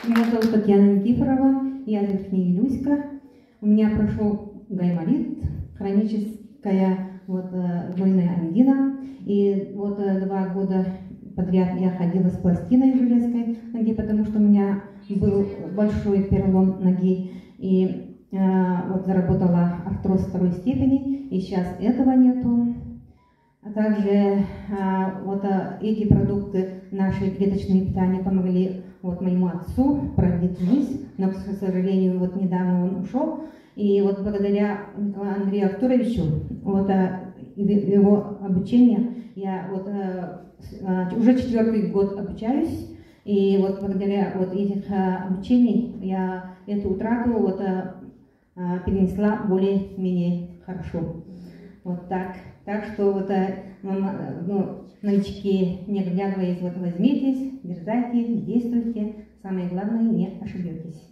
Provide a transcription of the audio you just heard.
Меня зовут Татьяна Никифорова, я из Верхней Вилюйска. У меня прошел гайморит, хроническая гнойная ангина. И 2 года подряд я ходила с пластиной железкой ноги, потому что у меня был большой перелом ноги. И заработала артроз 2 степени, и сейчас этого нету. А также эти продукты, наши клеточные питания, помогли моему отцу продлить жизнь, но, к сожалению, недавно он ушел. И благодаря Андрею Артуровичу, его обучению, я уже 4-й год обучаюсь, и благодаря этих обучений я эту утрату перенесла более-менее хорошо. Так что новички, не оглядываясь, возьмитесь, дерзайте, действуйте. Самое главное, не ошибетесь.